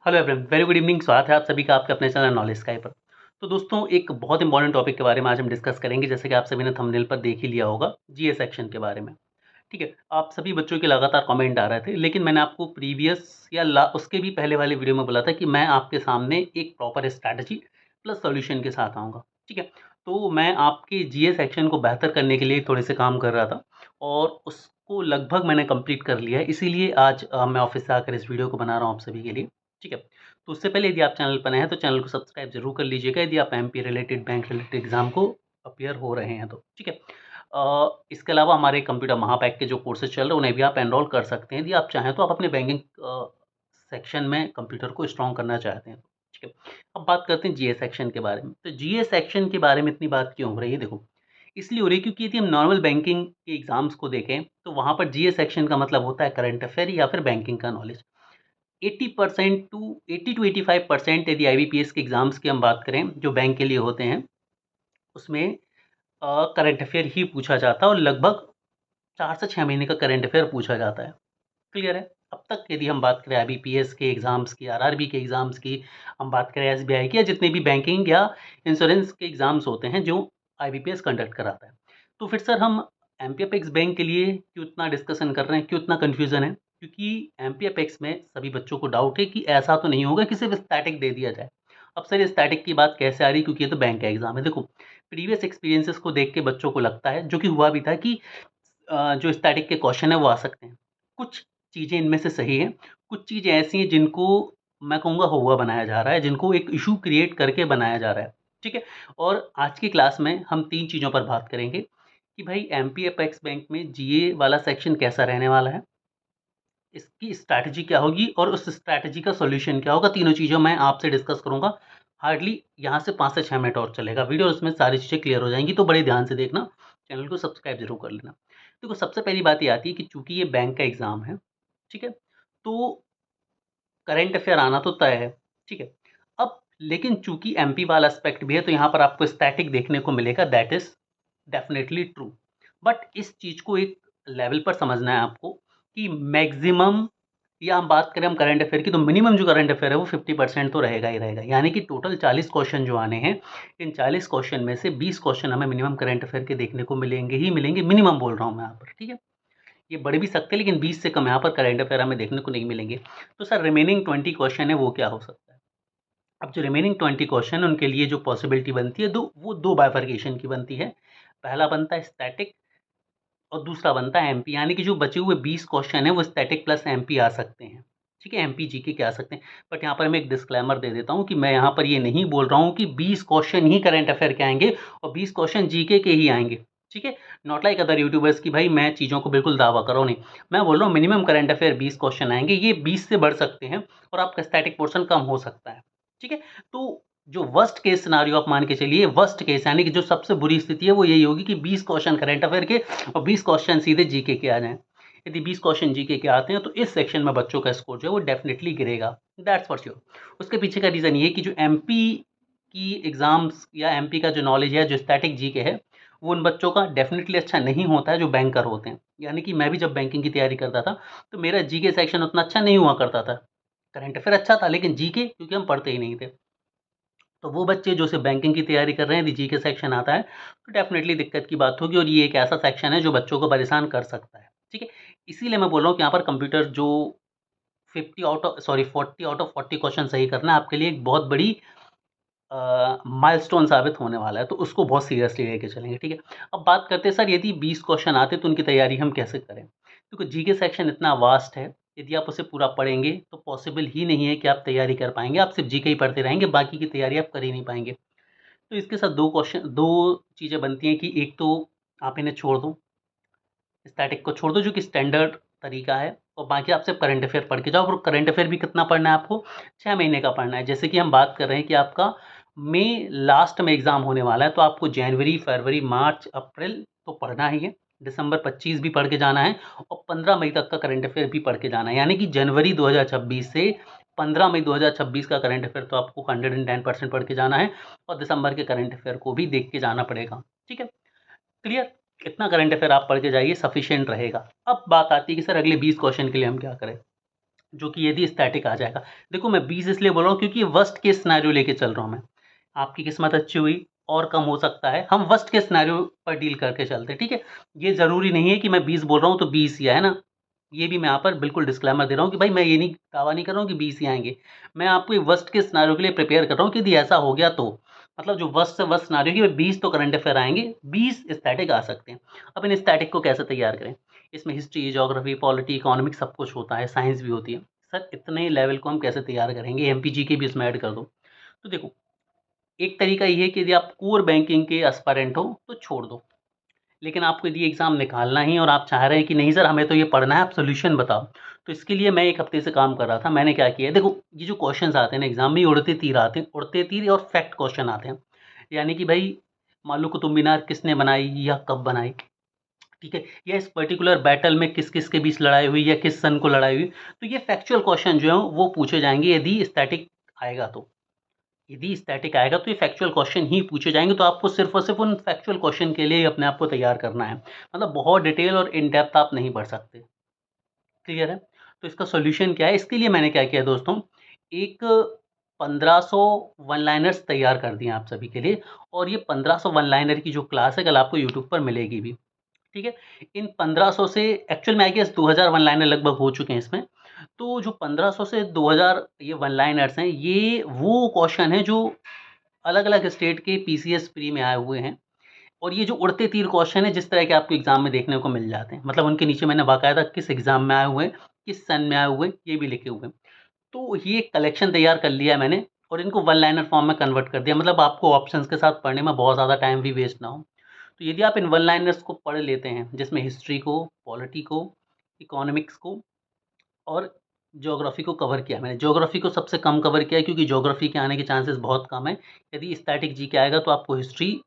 Hello everyone, very good evening. स्वागत है आप सभी का आपके अपने चैनल नॉलेज स्काई पर। तो दोस्तों, एक बहुत इंपॉर्टेंट टॉपिक के बारे में आज हम डिस्कस करेंगे। जैसे कि आप सभी ने थंबनेल पर देख ही लिया होगा, जीएस सेक्शन के बारे में। ठीक है, आप सभी बच्चों के लगातार कमेंट आ रहे थे, लेकिन मैंने आपको प्रीवियस या उसके भी पहले वाले वीडियो में बोला था कि मैं आपके सामने एक प्रॉपर स्ट्रैटेजी प्लस सॉल्यूशन के साथ आऊँगा। ठीक है, तो मैं आपके जीएस सेक्शन को बेहतर करने के लिए थोड़े से काम कर रहा था और उसको लगभग मैंने कंप्लीट कर लिया है। इसीलिए आज मैं ऑफिस से आकर इस वीडियो को बना रहा हूँ आप सभी के लिए। ठीक है, तो उससे पहले यदि आप चैनल पर नए हैं तो चैनल को सब्सक्राइब जरूर कर लीजिएगा, यदि आप MP related, bank related exam को अपियर हो रहे हैं तो। ठीक है, इसके अलावा हमारे कंप्यूटर महापैक के जो कोर्सेज चल रहे हैं उन्हें भी आप एनरोल कर सकते हैं, यदि आप चाहें तो। आप अपने बैंकिंग सेक्शन में कंप्यूटर को स्ट्रॉन्ग करना चाहते हैं तो। ठीक है, अब बात करते हैं जीएस सेक्शन के बारे में। तो जीएस सेक्शन के बारे में इतनी बात क्यों हो रही है? देखो, इसलिए हो रही है क्योंकि यदि हम नॉर्मल बैंकिंग के एग्जाम्स को देखें तो वहाँ पर जीएस सेक्शन का मतलब होता है करंट अफेयर या फिर बैंकिंग का नॉलेज। 80% टू 80 टू 85% यदि आईबीपीएस के एग्जाम्स की हम बात करें जो बैंक के लिए होते हैं, उसमें करंट अफेयर ही पूछा जाता है और लगभग 4 से 6 महीने का करंट अफेयर पूछा जाता है। क्लियर है? अब तक यदि हम बात करें आईबीपीएस के एग्ज़ाम्स की, आरआरबी के एग्ज़ाम्स की, हम बात करें एसबीआई की, या जितने भी बैंकिंग या इंश्योरेंस के एग्ज़ाम्स होते हैं जो आईबीपीएस कंडक्ट कराता है। तो फिर सर हम एमपी अपेक्स बैंक के लिए क्यों इतना डिस्कशन कर रहे हैं, क्यों इतना कन्फ्यूज़न है? क्योंकि एमपी अपेक्स में सभी बच्चों को डाउट है कि ऐसा तो नहीं होगा कि सिर्फ़ स्टैटिक दे दिया जाए। अब सर ये स्टैटिक की बात कैसे आ रही है? क्योंकि ये तो बैंक का एग्ज़ाम है। देखो, प्रीवियस एक्सपीरियंसेस को देख के बच्चों को लगता है, जो कि हुआ भी था, कि जो स्टैटिक के क्वेश्चन है वो आ सकते हैं। कुछ चीज़ें इनमें से सही हैं, कुछ चीज़ें ऐसी हैं जिनको मैं कहूँगा हुआ बनाया जा रहा है, जिनको एक इश्यू क्रिएट करके बनाया जा रहा है। ठीक है? और आज की क्लास में हम 3 चीज़ों पर बात करेंगे कि भाई एमपी अपेक्स बैंक में जीए वाला सेक्शन कैसा रहने वाला है, इसकी स्ट्रैटेजी क्या होगी और उस स्ट्रैटेजी का सॉल्यूशन क्या होगा। तीनों चीज़ें मैं आपसे डिस्कस करूँगा। हार्डली यहाँ से 5 से 6 मिनट और चलेगा वीडियो, उसमें सारी चीज़ें क्लियर हो जाएँगी, तो बड़े ध्यान से देखना, चैनल को सब्सक्राइब ज़रूर कर लेना। देखो, सबसे पहली बात ये आती है कि चूँकि ये बैंक का एग्ज़ाम है, ठीक है? तो करंट अफेयर आना तो तय है, ठीक है? अब लेकिन चूँकि एमपी वाला एस्पेक्ट भी है, तो यहाँ पर आपको स्टैटिक देखने को मिलेगा, that is definitely true. But इस चीज़ को एक लेवल पर समझना है आपको कि मैक्सिमम, या हम बात करें हम करंट अफेयर की, तो मिनिमम जो करंट अफेयर है वो 50% तो रहेगा ही रहेगा। यानी कि टोटल 40 क्वेश्चन जो आने हैं, इन 40 क्वेश्चन में से 20 क्वेश्चन हमें मिनिमम करंट अफेयर के देखने को मिलेंगे ही मिलेंगे, मिनिमम बोल रहा हूँ मैं यहाँ पर, ठीक है? ये बढ़ भी सकते हैं, लेकिन 20 से कम यहाँ पर करंट अफेयर हमें देखने को नहीं मिलेंगे। तो सर रिमेनिंग 20 क्वेश्चन है वो क्या हो सकता है? अब जो रिमेनिंग 20 क्वेश्चन, उनके लिए जो पॉसिबिलिटी बनती है, दो बाइफरकेशन की बनती है। पहला बनता है स्टैटिक और दूसरा बनता है एमपी, यानी कि जो बचे हुए 20 क्वेश्चन हैं वो स्टैटिक प्लस एमपी आ सकते हैं। ठीक है, एमपी जीके के आ सकते हैं। बट यहाँ पर मैं एक डिस्क्लेमर दे देता हूँ कि मैं यहाँ पर ये नहीं बोल रहा हूँ कि 20 क्वेश्चन ही करंट अफेयर के आएंगे और 20 क्वेश्चन जीके के ही आएंगे। ठीक है, नॉट लाइक अदर यूट्यूबर्स की भाई मैं चीज़ों को बिल्कुल दावा करो नहीं। मैं बोल रहा हूँ मिनिमम करंट अफेयर 20 क्वेश्चन आएंगे, ये 20 से बढ़ सकते हैं और आपका स्टैटिक पोर्शन कम हो सकता है। ठीक है, तो जो वर्स्ट केस सिनारियो आप मान के चलिए, वर्स्ट केस यानी कि जो सबसे बुरी स्थिति है वो यही होगी कि 20 क्वेश्चन करंट अफेयर के और 20 क्वेश्चन सीधे जीके के आ जाएँ। यदि 20 क्वेश्चन जीके के आते हैं तो इस सेक्शन में बच्चों का स्कोर जो है वो डेफिनिटली गिरेगा, दैट्स फॉर श्योर। उसके पीछे का रीज़न ये है कि जो एमपी की एग्ज़ाम्स या एमपी का जो नॉलेज है, जो स्टैटिक जीके है, वो उन बच्चों का डेफिनिटली अच्छा नहीं होता है जो बैंकर होते हैं। यानी कि मैं भी जब बैंकिंग की तैयारी करता था तो मेरा जीके सेक्शन उतना अच्छा नहीं हुआ करता था। करंट अफेयर अच्छा था, लेकिन जीके क्योंकि हम पढ़ते ही नहीं थे। तो वो बच्चे जो सिर्फ़ बैंकिंग की तैयारी कर रहे हैं, यदि जीके सेक्शन आता है, तो डेफ़िनेटली दिक्कत की बात होगी और ये एक ऐसा सेक्शन है जो बच्चों को परेशान कर सकता है, ठीक है? इसीलिए मैं बोल रहा हूँ कि यहाँ पर कंप्यूटर जो 40 आउट ऑफ 40 क्वेश्चन सही करना है आपके लिए एक बहुत बड़ी माइलस्टोन साबित होने वाला है, तो उसको बहुत सीरियसली लेके चलेंगे, ठीक है? अब बात करते हैं सर, यदि 20 क्वेश्चन आते तो उनकी तैयारी हम कैसे करें? क्योंकि जीके सेक्शन इतना वास्ट है, यदि आप उसे पूरा पढ़ेंगे तो पॉसिबल ही नहीं है कि आप तैयारी कर पाएँगे। आप सिर्फ़ जीके ही पढ़ते रहेंगे, बाकी की तैयारी आप कर ही नहीं पाएँगे। तो इसके साथ 2 चीज़ें बनती हैं कि एक तो आप इन्हें छोड़ दो, स्टैटिक को छोड़ दो जो कि स्टैंडर्ड तरीका है, और बाकी आप सिर्फ़ करंट अफ़ेयर पढ़ के जाओ। और करंट अफ़ेयर भी कितना पढ़ना है आपको? 6 महीने का पढ़ना है। जैसे कि हम बात कर रहे हैं कि आपका मई लास्ट में एग्ज़ाम होने वाला है, तो आपको जनवरी, फरवरी, मार्च, अप्रैल तो पढ़ना ही है। दिसंबर 25 भी पढ़ के जाना है और 15 मई तक का करंट अफ़ेयर भी पढ़ के जाना है। यानी कि जनवरी 2026 से 15 मई 2026 का करंट अफ़ेयर तो आपको 110% पढ़ के जाना है और दिसंबर के करंट अफ़ेयर को भी देख के जाना पड़ेगा। ठीक है? क्लियर? इतना करंट अफेयर आप पढ़ के जाइए, सफिशिएंट रहेगा। अब बात आती है कि सर अगले 20 क्वेश्चन के लिए हम क्या करें? जो कि यदि स्टैटिक आ जाएगा। देखो मैं 20 इसलिए बोल रहा हूँ क्योंकि वर्स्ट केस सिनेरियो लेके चल रहा हूँ मैं। आपकी किस्मत अच्छी हुई और कम हो सकता है, हम वर्स्ट केस सिनेरियो पर डील करके चलते हैं, ठीक है? ये ज़रूरी नहीं है कि मैं 20 बोल रहा हूँ तो 20 ही आए, है ना? ये भी मैं यहाँ पर बिल्कुल डिस्क्लेमर दे रहा हूँ कि भाई मैं ये नहीं दावा नहीं कर रहा हूँ कि 20 ही आएँगे। मैं आपको एक वर्स्ट केस सिनेरियो के लिए प्रिपेयर कर रहा हूँ कि यदि ऐसा हो गया तो। मतलब जो वर्स्ट से वर्स्ट सिनेरियो कि 20 तो करंट अफेयर आएँगे, 20 स्टैटिक आ सकते हैं। अब इन स्टैटिक को कैसे तैयार करें? इसमें हिस्ट्री, ज्योग्राफी, पॉलिटी, इकोनॉमिक्स सब कुछ होता है, साइंस भी होती है। सर इतने लेवल को हम कैसे तैयार करेंगे? एमपीजीके भी इसमें ऐड कर दो। तो देखो, एक तरीका ये है कि यदि आप कोर बैंकिंग के एस्पायरेंट हो तो छोड़ दो। लेकिन आपको यदि एग्ज़ाम निकालना ही और आप चाह रहे हैं कि नहीं सर हमें तो ये पढ़ना है, आप सॉल्यूशन बताओ। तो इसके लिए मैं 1 हफ्ते से काम कर रहा था। मैंने क्या किया है, देखो ये जो क्वेश्चन्स आते हैं ना एग्ज़ाम में, ये उड़ते तीर आते हैं, उड़ते तीर और फैक्ट क्वेश्चन आते हैं। यानी कि भई मान लो कुतुब मीनार किसने बनाई या कब बनाई, ठीक है? या इस पर्टिकुलर बैटल में किस-किस के बीच लड़ाई हुई या किस सन को लड़ाई हुई। तो ये फैक्चुअल क्वेश्चन जो हैं वो पूछे जाएँगे यदि स्टैटिक आएगा तो। यदि स्टैटिक आएगा तो ये फैक्चुअल क्वेश्चन ही पूछे जाएँगे, तो आपको सिर्फ़ और सिर्फ़ उन फैक्चुअल क्वेश्चन के लिए ही अपने आप को तैयार करना है। मतलब बहुत डिटेल और इन डेप्थ आप नहीं पढ़ सकते। क्लियर है? तो इसका सॉल्यूशन क्या है? इसके लिए मैंने क्या किया दोस्तों, एक 1500 वन लाइनर्स तैयार कर दिए आप सभी के लिए, और ये 1500 वन लाइनर की जो क्लास है कल आपको यूट्यूब पर मिलेगी भी। ठीक है? इन 1500 से एक्चुअल में आई गेस 2000 वन लाइनर लगभग हो चुके हैं इसमें। तो जो 1500 से 2000 ये वन लाइनर्स हैं, ये वो क्वेश्चन हैं जो अलग-अलग स्टेट के पीसीएस प्री में आए हुए हैं। और ये जो उड़ते तीर क्वेश्चन है जिस तरह के आपको एग्ज़ाम में देखने को मिल जाते हैं। मतलब उनके नीचे मैंने बाकायदा किस एग्ज़ाम में आए हुए हैं, किस सन में आए हुए हैं, ये भी लिखे हुए हैं। तो ये कलेक्शन तैयार कर लिया है मैंने और इनको वन लाइनर फॉर्म में कन्वर्ट कर दिया। मतलब आपको ऑप्शंस के साथ पढ़ने में बहुत ज़्यादा टाइम भी वेस्ट ना हो। तो यदि आप इन वन लाइनर्स को पढ़ लेते हैं, जिसमें हिस्ट्री को, पॉलिटी को, इकोनॉमिक्स को और ज्योग्राफ़ी को कवर किया है मैंने। ज्योग्राफ़ी को सबसे कम कवर किया है क्योंकि ज्योग्राफ़ी के आने के चांसेस बहुत कम हैं। यदि स्टैटिक जीके आएगा तो आपको हिस्ट्री,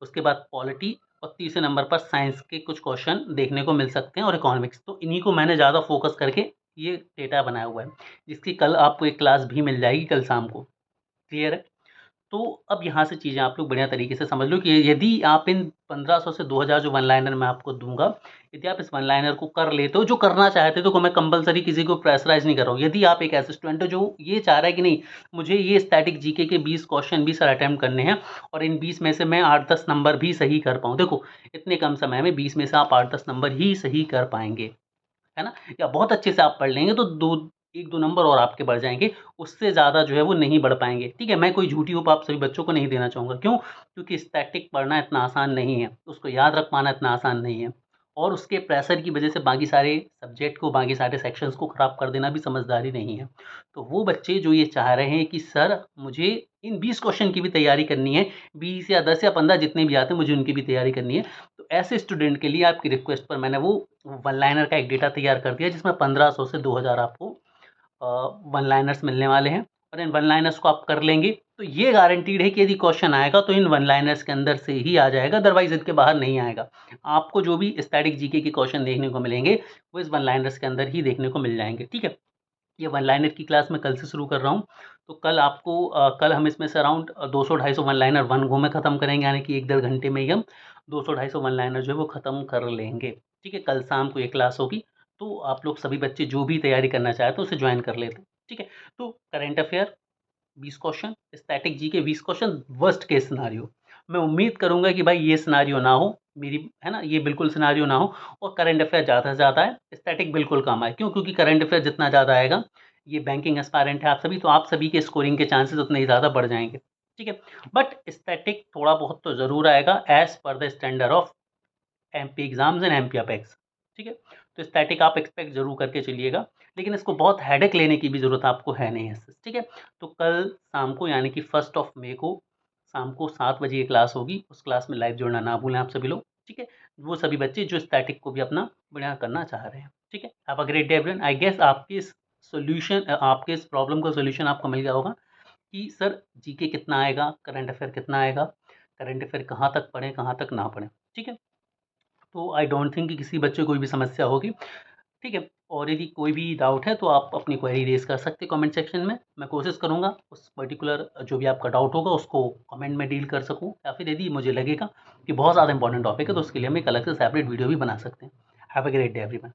उसके बाद पॉलिटी और तीसरे नंबर पर साइंस के कुछ क्वेश्चन देखने को मिल सकते हैं और इकोनॉमिक्स। तो इन्हीं को मैंने ज़्यादा फ़ोकस करके ये डेटा बनाया हुआ है, जिसकी कल आपको एक क्लास भी मिल जाएगी कल शाम को। क्लियर है? तो अब यहाँ से चीज़ें आप लोग बढ़िया तरीके से समझ लो कि यदि आप इन 1500 से 2000 जो वन लाइनर मैं आपको दूँगा, यदि आप इस वन लाइनर को कर लेते हो, जो करना चाहते हो, तो मैं कंपल्सरी किसी को प्रेशराइज़ नहीं कर रहा हूँ। यदि आप एक ऐसे स्टूडेंट हो जो ये चाह रहा है कि नहीं, मुझे ये स्टैटिक जीके के 20 क्वेश्चन भी सर अटेम्प्ट करने हैं और इन 20 में से मैं 8-10 नंबर भी सही कर पाऊँ। देखो, इतने कम समय में 20 में से आप 8-10 नंबर ही सही कर पाएँगे। है ना? या बहुत अच्छे से आप पढ़ लेंगे तो 2 1-2 नंबर और आपके बढ़ जाएँगे, उससे ज़्यादा जो है वो नहीं बढ़ पाएँगे, ठीक है? मैं कोई झूठी होप आप सभी बच्चों को नहीं देना चाहूँगा, क्यों? क्योंकि स्टैटिक पढ़ना इतना आसान नहीं है, उसको याद रख पाना इतना आसान नहीं है और उसके प्रेशर की वजह से बाकी सारे सब्जेक्ट को, बाकी सारे सेक्शंस को खराब कर देना भी समझदारी नहीं है। तो वो बच्चे जो ये चाह रहे हैं कि सर मुझे इन 20 क्वेश्चन की भी तैयारी करनी है, 20 या 10 या 15 जितने भी आते हैं मुझे उनकी भी तैयारी करनी है, तो ऐसे स्टूडेंट के लिए आपकी रिक्वेस्ट पर मैंने वो वन लाइनर का एक डेटा तैयार कर दिया जिसमें 1500 से 2000 आपको अ, वन लाइनर्स मिलने वाले हैं और इन वन लाइनर्स को आप कर लेंगे तो ये गारंटीड है कि यदि क्वेश्चन आएगा तो इन वन लाइनर्स के अंदर से ही आ जाएगा, अदरवाइज इनके बाहर नहीं आएगा। आपको जो भी स्टैटिक जीके के क्वेश्चन देखने को मिलेंगे वो इस वन लाइनर्स के अंदर ही देखने को मिल जाएंगे, ठीक है? ये वन लाइनर की क्लास मैं कल से शुरू कर रहा हूँ। तो कल आपको कल हम इसमें से around 200-250 one liner one go में ख़त्म करेंगे, यानी कि 1 डेढ़ घंटे में ही हम 200-250 वन लाइनर जो है वो ख़त्म कर लेंगे। ठीक है? कल शाम को ये क्लास होगी, तो आप लोग सभी बच्चे जो भी तैयारी करना चाहें तो उसे जॉइन कर लेते हैं। ठीक है? तो current affair 20 question, static GK 20 question, worst case scenario. मैं उम्मीद करूँगा कि भाई ये सिनेरियो ना हो, मेरी है ना? ये बिल्कुल सिनेरियो ना हो और करंट अफेयर ज़्यादा से ज़्यादा आए, स्टैटिक बिल्कुल कम आए। क्यों? क्योंकि करंट अफेयर जितना ज़्यादा आएगा, ये बैंकिंग एस्पायरेंट है आप सभी, तो आप सभी के स्कोरिंग के चांसेस उतने ही ज़्यादा बढ़ जाएँगे। ठीक है? बट स्टैटिक थोड़ा बहुत तो ज़रूर आएगा as per the standard of MP exams and MP apex, ठीक है? तो स्टैटिक आप एक्सपेक्ट ज़रूर करके चलिएगा, लेकिन इसको बहुत हेडेक लेने की भी ज़रूरत आपको है नहीं इससे, ठीक है? तो कल शाम को यानी कि 1st ऑफ मई को शाम को 7 बजे ये क्लास होगी, उस क्लास में लाइव जुड़ना ना भूलें आप सभी लोग, ठीक है? वो सभी बच्चे जो स्टैटिक को भी अपना बढ़िया करना चाह रहे हैं, ठीक है? Have a great day everyone. I guess आपके इस प्रॉब्लम का सॉल्यूशन आपको मिल गया होगा कि सर जीके कितना आएगा, करंट अफेयर कितना आएगा, करंट अफेयर कहाँ तक पढ़ें, कहाँ तक ना पढ़ें, ठीक है? तो आई डोंट थिंक कि किसी बच्चे को कोई भी समस्या होगी, ठीक है? और यदि कोई भी डाउट है तो आप अपनी क्वेरी रेज़ कर सकते हैं कमेंट सेक्शन में। मैं कोशिश करूँगा उस पर्टिकुलर जो भी आपका डाउट होगा उसको कमेंट में डील कर सकूँ, या फिर यदि मुझे लगेगा कि बहुत ज़्यादा इंपॉर्टेंट टॉपिक है तो उसके लिए हम एक अलग से सेपरेट वीडियो भी बना सकते हैं। Have a great day everyone.